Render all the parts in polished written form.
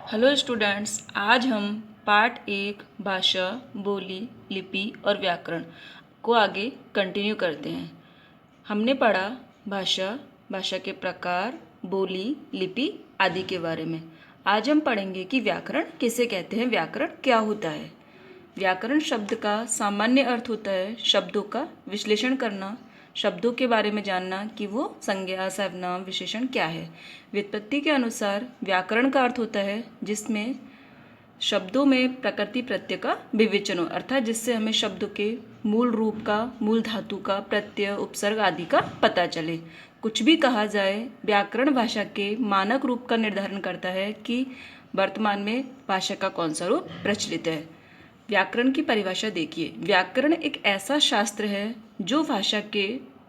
Hello students, आज हम part 1 भाषा, बोली, लिपि और व्याकरण को आगे कंटिन्यू करते हैं। हमने पढ़ा भाषा के प्रकार, बोली, लिपि आदि के बारे में। आज हम पढ़ेंगे कि व्याकरण किसे कहते हैं, व्याकरण क्या होता है। व्याकरण शब्द का सामान्य अर्थ होता है शब्दों का विश्लेषण करना, शब्दों के बारे में जानना कि वो संज्ञा, सर्वनाम, विशेषण क्या है। व्युत्पत्ति के अनुसार व्याकरण का अर्थ होता है जिसमें शब्दों में प्रकृति प्रत्यय का विवेचन हो, अर्थात जिससे हमें शब्द के मूल रूप का, मूल धातु का, प्रत्यय, उपसर्ग आदि का पता चले। कुछ भी कहा जाए, व्याकरण भाषा के मानक रूप का निर्धारण करता है कि वर्तमान में भाषा का कौन सा रूप प्रचलित है। व्याकरण की परिभाषा देखिए। व्याकरण एक ऐसा शास्त्र है जो भाषा के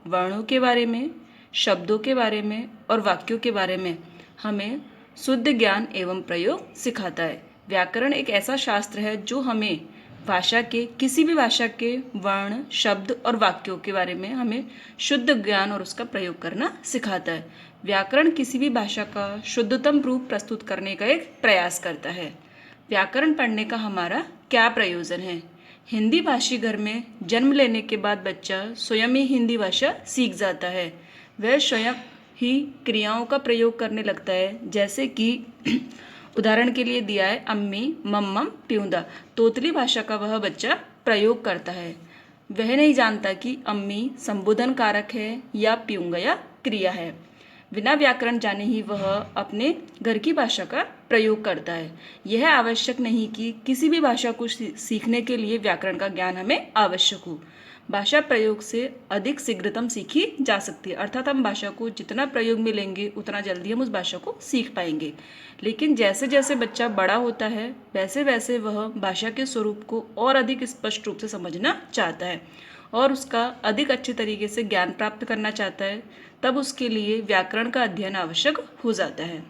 वर्णों के बारे में, शब्दों के बारे में और वाक्यों के बारे में हमें शुद्ध ज्ञान एवं प्रयोग सिखाता है। व्याकरण एक ऐसा शास्त्र है जो हमें भाषा के, किसी भी भाषा के वर्ण, शब्द और वाक्यों के बारे में हमें शुद्ध ज्ञान और उसका प्रयोग करना सिखाता है। व्याकरण किसी भी भाषा का शुद्धतम रूप प्रस्तुत करने का एक प्रयास करता है। व्याकरण पढ़ने का हमारा क्या प्रयोजन है। हिंदी भाषी घर में जन्म लेने के बाद बच्चा स्वयं ही हिंदी भाषा सीख जाता है। वह स्वयं ही क्रियाओं का प्रयोग करने लगता है, जैसे कि उदाहरण के लिए दिया है अम्मी, मम्मम, प्यूंदा। तोतली भाषा का वह बच्चा प्रयोग करता है। वह नहीं जानता कि अम्मी संबोधन कारक है या प्यूंगा या क्रिया है। बिना व्याकरण जाने ही वह अपने घर की भाषा का प्रयोग करता है। यह आवश्यक नहीं कि किसी भी भाषा को सीखने के लिए व्याकरण का ज्ञान हमें आवश्यक हो। भाषा प्रयोग से अधिक शीघ्रतम सीखी जा सकती है, अर्थात हम भाषा को जितना प्रयोग में लेंगे उतना जल्दी हम उस भाषा को सीख पाएंगे। लेकिन जैसे जैसे बच्चा बड़ा होता है वैसे वैसे वह भाषा के स्वरूप को और अधिक स्पष्ट रूप से समझना चाहता है और उसका अधिक अच्छे तरीके से ज्ञान प्राप्त करना चाहता है, तब उसके लिए व्याकरण का अध्ययन आवश्यक हो जाता है।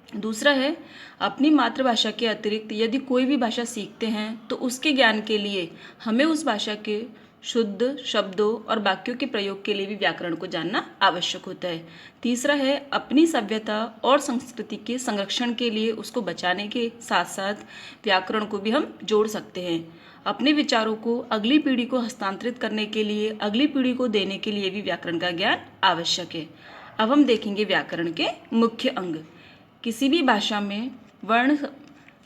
दूसरा है, अपनी मातृभाषा के अतिरिक्त यदि कोई भी भाषा सीखते हैं तो उसके ज्ञान के लिए हमें उस भाषा के शुद्ध शब्दों और वाक्यों के प्रयोग के लिए भी व्याकरण को जानना आवश्यक होता है। तीसरा है, अपनी सभ्यता और संस्कृति के संरक्षण के लिए उसको बचाने के साथ साथ व्याकरण को भी हम जोड़ सकते हैं। अपने विचारों को अगली पीढ़ी को हस्तांतरित करने के लिए, अगली पीढ़ी को देने के लिए भी व्याकरण का ज्ञान आवश्यक है। अब हम देखेंगे व्याकरण के मुख्य अंग। किसी भी भाषा में वर्ण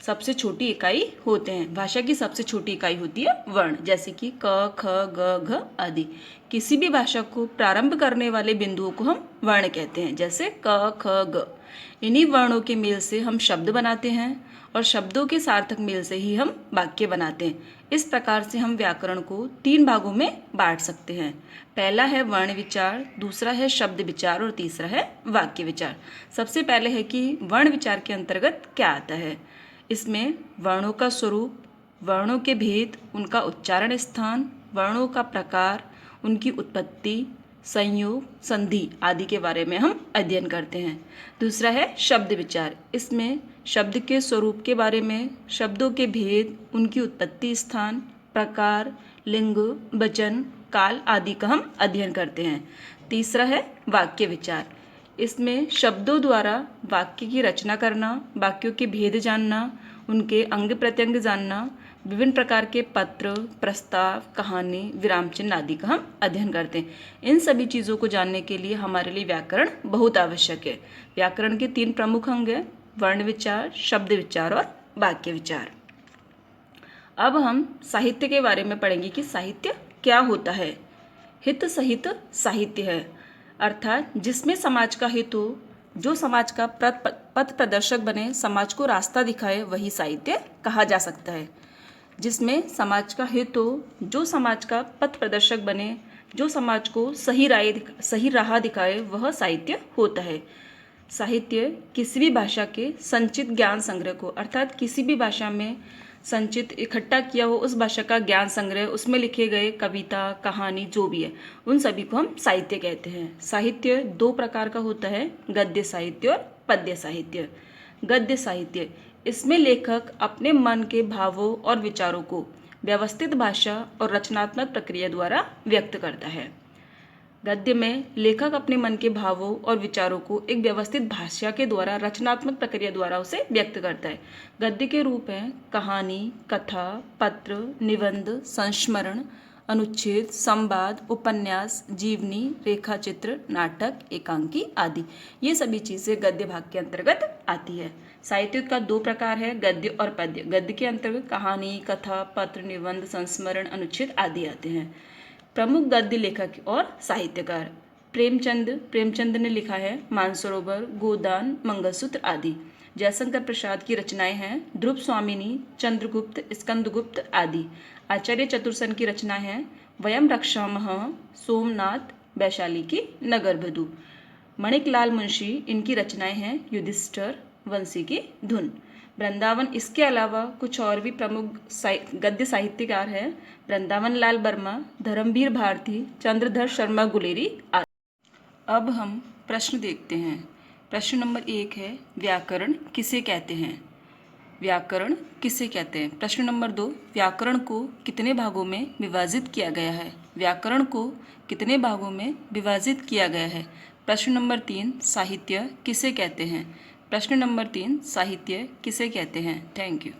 सबसे छोटी इकाई होते हैं। भाषा की सबसे छोटी इकाई होती है वर्ण, जैसे कि क, ख, ग, घ आदि। किसी भी भाषा को प्रारंभ करने वाले बिंदुओं को हम वर्ण कहते हैं, जैसे क, ख, ग। इन्हीं वर्णों के मेल से हम शब्द बनाते हैं और शब्दों के सार्थक मेल से ही हम वाक्य बनाते हैं। इस प्रकार से हम व्याकरण को 3 भागों में बांट सकते हैं। पहला है वर्ण विचार, दूसरा है शब्द विचार और तीसरा है वाक्य विचार। सबसे पहले है कि वर्ण विचार के अंतर्गत क्या आता है। इसमें वर्णों का स्वरूप, वर्णों के भेद, उनका उच्चारण स्थान, वर्णों का प्रकार, उनकी उत्पत्ति, संयोग, संधि आदि के बारे में हम अध्ययन करते हैं। दूसरा है शब्द विचार। इसमें शब्द के स्वरूप के बारे में, शब्दों के भेद, उनकी उत्पत्ति स्थान, प्रकार, लिंग, वचन, काल आदि का हम अध्ययन करते हैं। तीसरा है वाक्य विचार। इसमें शब्दों द्वारा वाक्य की रचना करना, वाक्यों के भेद जानना, उनके अंग प्रत्यंग जानना, विभिन्न प्रकार के पत्र, प्रस्ताव, कहानी, विराम चिन्ह आदि का हम अध्ययन करते हैं। इन सभी चीज़ों को जानने के लिए हमारे लिए व्याकरण बहुत आवश्यक है। व्याकरण के 3 प्रमुख अंग हैं, वर्ण विचार, शब्द विचार और वाक्य विचार। अब हम साहित्य के बारे में पढ़ेंगे कि साहित्य क्या होता है। हित सहित साहित्य है, अर्थात जिसमें समाज का हित हो, जो समाज का पथ प्रदर्शक बने, समाज को रास्ता दिखाए, वही साहित्य कहा जा सकता है। जिसमें समाज का हित हो, जो समाज का पथ प्रदर्शक बने, जो समाज को सही राह दिखाए, वह साहित्य होता है। साहित्य किसी भी भाषा के संचित ज्ञान संग्रह को, अर्थात किसी भी भाषा में संचित इकट्ठा किया हो उस भाषा का ज्ञान संग्रह, उसमें लिखे गए कविता, कहानी जो भी है, उन सभी को हम साहित्य कहते हैं। साहित्य 2 प्रकार का होता है, गद्य साहित्य और पद्य साहित्य। गद्य साहित्य, इसमें लेखक अपने मन के भावों और विचारों को व्यवस्थित भाषा और रचनात्मक प्रक्रिया द्वारा व्यक्त करता है। गद्य में लेखक अपने मन के भावों और विचारों को एक व्यवस्थित भाषा के द्वारा रचनात्मक प्रक्रिया द्वारा उसे व्यक्त करता है। गद्य के रूप हैं कहानी, कथा, पत्र, निबंध, संस्मरण, अनुच्छेद, संवाद, उपन्यास, जीवनी, रेखाचित्र, नाटक, एकांकी आदि। ये सभी चीज़ें गद्य भाग के अंतर्गत आती है। साहित्य का दो प्रकार है, गद्य और पद्य। गद्य के अंतर्गत कहानी, कथा, पत्र, निबंध, संस्मरण, अनुच्छेद आदि आते हैं। प्रमुख गद्य लेखक और साहित्यकार प्रेमचंद ने लिखा है मानसरोवर, गोदान, मंगलसूत्र आदि। जयशंकर प्रसाद की रचनाएं हैं ध्रुव स्वामिनी, चंद्रगुप्त, स्कंदगुप्त आदि। आचार्य चतुरसेन की रचनाएं हैं वयम रक्षामः, सोमनाथ, वैशाली की नगरवधू। माणिकलाल मुंशी, इनकी रचनाएं हैं युधिष्ठिर, वंशी की धुन। वृंदावन, इसके अलावा कुछ और भी प्रमुख गद्य साहित्यकार हैं वृंदावन लाल वर्मा, धर्मवीर भारती, चंद्रधर शर्मा गुलेरी आदि। अब हम प्रश्न देखते हैं। प्रश्न नंबर 1 है व्याकरण किसे कहते हैं? व्याकरण किसे कहते हैं? प्रश्न नंबर 2, व्याकरण को कितने भागों में विभाजित किया गया है? व्याकरण को कितने भागों में विभाजित किया गया है? प्रश्न नंबर 3, साहित्य किसे कहते हैं? प्रश्न नंबर 3, साहित्य किसे कहते हैं? Thank you.